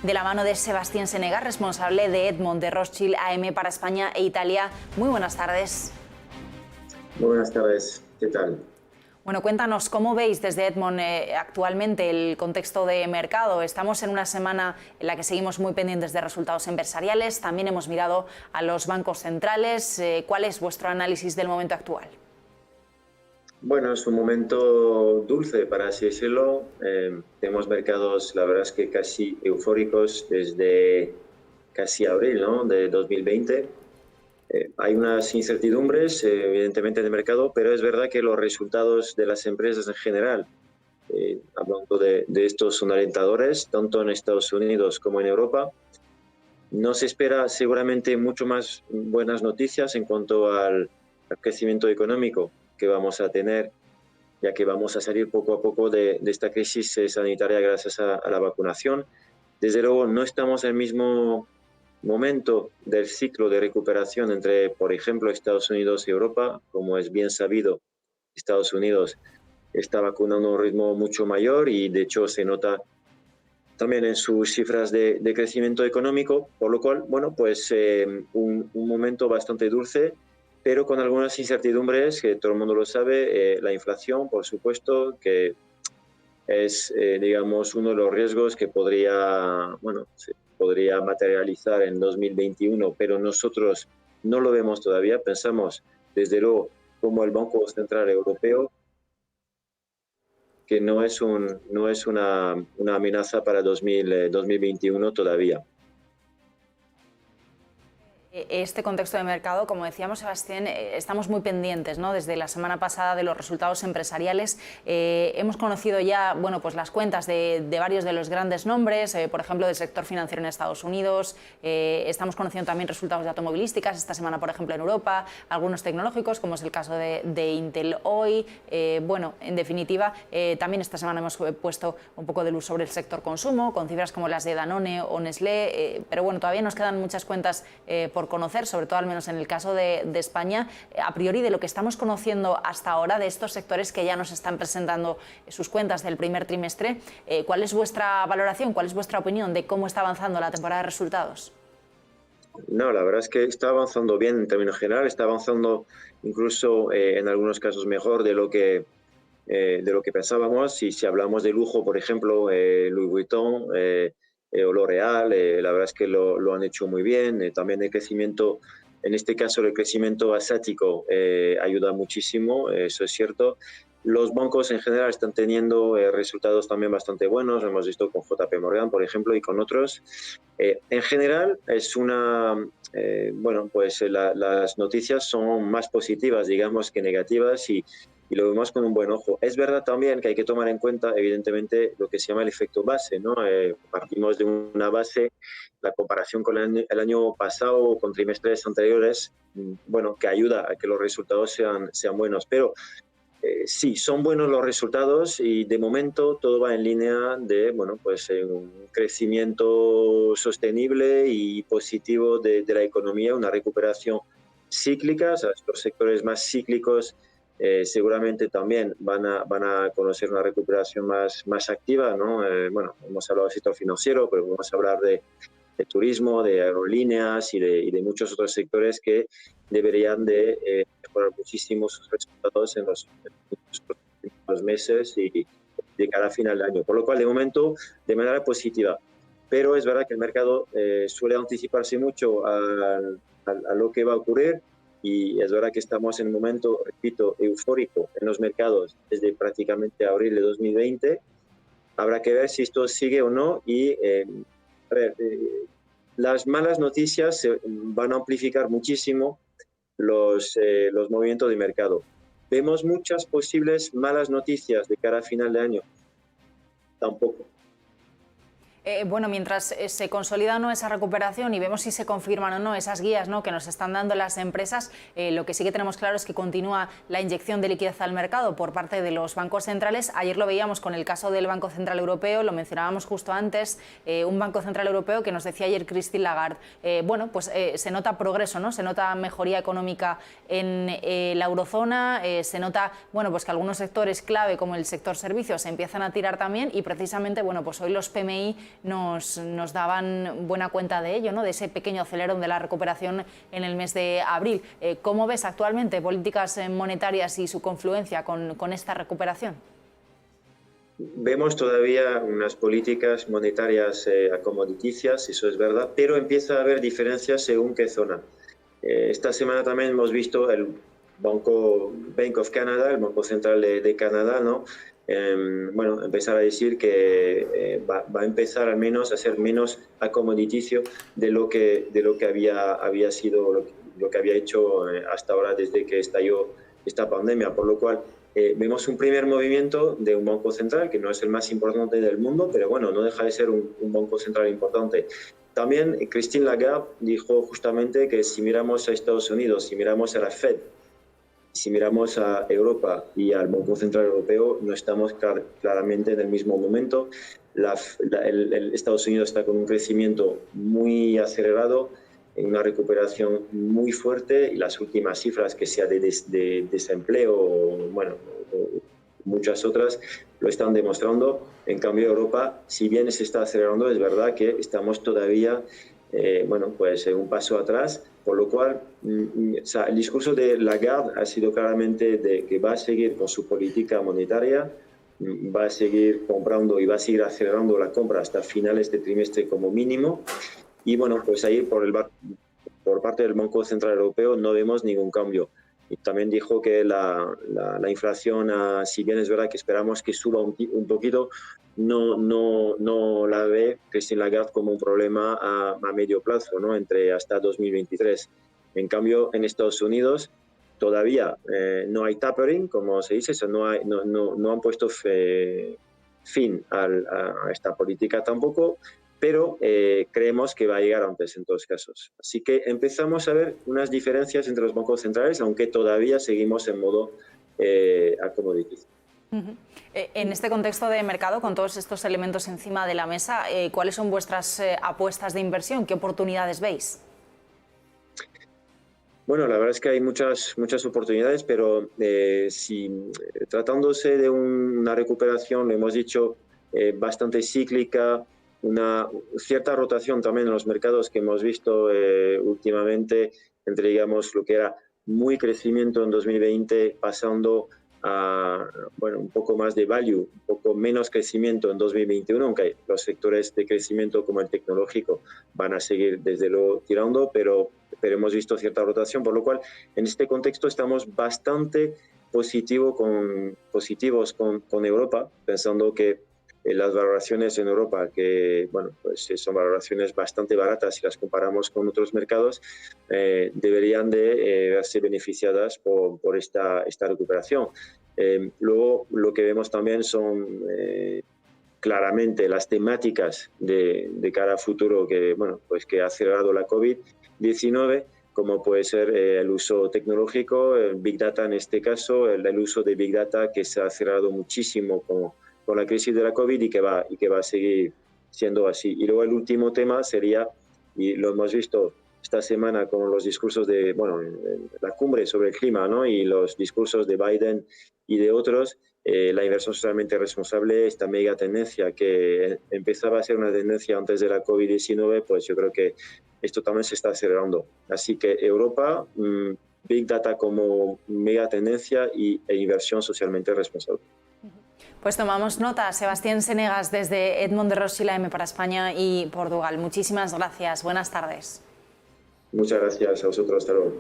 De la mano de Sebastián Senegas, responsable de Edmond de Rothschild AM para España e Italia. Muy buenas tardes. Muy buenas tardes, ¿qué tal? Bueno, cuéntanos, ¿cómo veis desde Edmond actualmente el contexto de mercado? Estamos en una semana en la que seguimos muy pendientes de resultados empresariales. También hemos mirado a los bancos centrales. ¿Cuál es vuestro análisis del momento actual? Bueno, es un momento dulce, para así decirlo. Tenemos mercados, la verdad es que casi eufóricos desde casi abril, ¿no?, de 2020. Hay unas incertidumbres, evidentemente, en el mercado, pero es verdad que los resultados de las empresas en general, hablando de estos, son alentadores, tanto en Estados Unidos como en Europa. No se espera seguramente mucho más buenas noticias en cuanto al crecimiento económico que vamos a tener, ya que vamos a salir poco a poco de esta crisis sanitaria gracias a la vacunación. Desde luego, no estamos en el mismo momento del ciclo de recuperación entre, por ejemplo, Estados Unidos y Europa. Como es bien sabido, Estados Unidos está vacunando a un ritmo mucho mayor y, de hecho, se nota también en sus cifras de crecimiento económico, por lo cual, bueno, pues un momento bastante dulce, pero con algunas incertidumbres que todo el mundo lo sabe. La inflación, por supuesto, que es, digamos, uno de los riesgos que se podría materializar en 2021, pero nosotros no lo vemos todavía. Pensamos, desde luego, como el Banco Central Europeo, que no es una amenaza para 2021 todavía. Este contexto de mercado, como decíamos, Sebastián, estamos muy pendientes, ¿no?, desde la semana pasada de los resultados empresariales. Hemos conocido ya, bueno, pues las cuentas de varios de los grandes nombres, por ejemplo, del sector financiero en Estados Unidos. Estamos conociendo también resultados de automovilísticas esta semana, por ejemplo, en Europa, algunos tecnológicos, como es el caso de Intel hoy. Bueno, en definitiva, también esta semana hemos puesto un poco de luz sobre el sector consumo, con cifras como las de Danone o Nestlé, pero bueno, todavía nos quedan muchas cuentas por conocer, sobre todo al menos en el caso de España. A priori, de lo que estamos conociendo hasta ahora de estos sectores que ya nos están presentando sus cuentas del primer trimestre, ¿cuál es vuestra valoración, cuál es vuestra opinión de cómo está avanzando la temporada de resultados? No, la verdad es que está avanzando bien en términos generales, está avanzando incluso en algunos casos mejor de lo que pensábamos. Y si hablamos de lujo, por ejemplo, Louis Vuitton o L'Oréal, la verdad es que lo han hecho muy bien. También el crecimiento, en este caso el crecimiento asiático, ayuda muchísimo, eso es cierto. Los bancos en general están teniendo resultados también bastante buenos, lo hemos visto con JP Morgan, por ejemplo, y con otros. En general, las noticias son más positivas, digamos, que negativas, y lo vemos con un buen ojo. Es verdad también que hay que tomar en cuenta, evidentemente, lo que se llama el efecto base, ¿no? Partimos de una base, la comparación con el año pasado o con trimestres anteriores, bueno, que ayuda a que los resultados sean buenos. Pero sí, son buenos los resultados y de momento todo va en línea de, bueno, pues un crecimiento sostenible y positivo de la economía, una recuperación cíclica. O sea, los sectores más cíclicos seguramente también van a conocer una recuperación más activa, ¿no? Bueno, hemos hablado del sector financiero, pero vamos a hablar de turismo, de aerolíneas y de muchos otros sectores que deberían de mejorar muchísimo sus resultados en los próximos meses y de cara a final de año. Por lo cual, de momento, de manera positiva. Pero es verdad que el mercado suele anticiparse mucho a lo que va a ocurrir, y es verdad que estamos en un momento, repito, eufórico en los mercados desde prácticamente abril de 2020. Habrá que ver si esto sigue o no, y a ver, las malas noticias van a amplificar muchísimo los movimientos de mercado. ¿Vemos muchas posibles malas noticias de cara a final de año? Tampoco. Bueno, mientras se consolida o no esa recuperación y vemos si se confirman o no esas guías, ¿no?, que nos están dando las empresas, lo que sí que tenemos claro es que continúa la inyección de liquidez al mercado por parte de los bancos centrales. Ayer lo veíamos con el caso del Banco Central Europeo, lo mencionábamos justo antes, un Banco Central Europeo que nos decía ayer Christine Lagarde, bueno, pues se nota progreso, ¿no?, se nota mejoría económica en la eurozona, se nota, bueno, pues que algunos sectores clave como el sector servicios se empiezan a tirar también, y precisamente, bueno, pues hoy los PMI nos daban buena cuenta de ello, ¿no? De ese pequeño acelerón de la recuperación en el mes de abril. ¿Cómo ves actualmente políticas monetarias y su confluencia con esta recuperación? Vemos todavía unas políticas monetarias acomoditicias, eso es verdad, pero empieza a haber diferencias según qué zona. Esta semana también hemos visto el Bank of Canada, el Banco Central de Canadá, ¿no? Bueno, empezar a decir que va a empezar al menos a ser menos acomoditicio de lo que había sido, lo que había hecho hasta ahora desde que estalló esta pandemia, por lo cual vemos un primer movimiento de un banco central que no es el más importante del mundo, pero bueno, no deja de ser un banco central importante. También Christine Lagarde dijo justamente que si miramos a Estados Unidos, si miramos a la Fed, si miramos a Europa y al Banco Central Europeo, no estamos claramente en el mismo momento. Estados Unidos está con un crecimiento muy acelerado, una recuperación muy fuerte, y las últimas cifras, que sea de desempleo o muchas otras, lo están demostrando. En cambio, Europa, si bien se está acelerando, es verdad que estamos todavía un paso atrás, por lo cual el discurso de Lagarde ha sido claramente de que va a seguir con su política monetaria, va a seguir comprando y va a seguir acelerando la compra hasta finales de trimestre como mínimo. Y bueno, pues ahí por parte del Banco Central Europeo no vemos ningún cambio. Y también dijo que la inflación, si bien es verdad que esperamos que suba un poquito, no la ve Christine Lagarde como un problema a medio plazo, ¿no? Hasta 2023. En cambio, en Estados Unidos todavía no hay tapering, como se dice, no han puesto fin a esta política tampoco, pero creemos que va a llegar antes en todos casos. Así que empezamos a ver unas diferencias entre los bancos centrales, aunque todavía seguimos en modo acomoditicio. En este contexto de mercado, con todos estos elementos encima de la mesa, ¿cuáles son vuestras apuestas de inversión? ¿Qué oportunidades veis? Bueno, la verdad es que hay muchas oportunidades, pero tratándose de una recuperación, lo hemos dicho, bastante cíclica, una cierta rotación también en los mercados que hemos visto últimamente, entre, digamos, lo que era muy crecimiento en 2020, pasando a un poco más de value, un poco menos crecimiento en 2021, aunque los sectores de crecimiento como el tecnológico van a seguir desde luego tirando, pero hemos visto cierta rotación, por lo cual en este contexto estamos bastante positivos con Europa, pensando que las valoraciones en Europa, que son valoraciones bastante baratas si las comparamos con otros mercados, deberían de verse beneficiadas por esta recuperación. Luego, lo que vemos también son claramente las temáticas de cara a futuro que ha acelerado la COVID-19, como puede ser el uso tecnológico, el Big Data en este caso, el uso de Big Data que se ha acelerado muchísimo con la crisis de la COVID y que va a seguir siendo así. Y luego el último tema sería, y lo hemos visto esta semana con los discursos de la cumbre sobre el clima, ¿no? Y los discursos de Biden y de otros, la inversión socialmente responsable, esta mega tendencia que empezaba a ser una tendencia antes de la COVID-19, pues yo creo que esto también se está acelerando. Así que Europa, Big Data como mega tendencia e inversión socialmente responsable. Pues tomamos nota. Sebastián Senegas, desde Edmond de Rossi, la M para España y Portugal. Muchísimas gracias. Buenas tardes. Muchas gracias a vosotros. Hasta luego.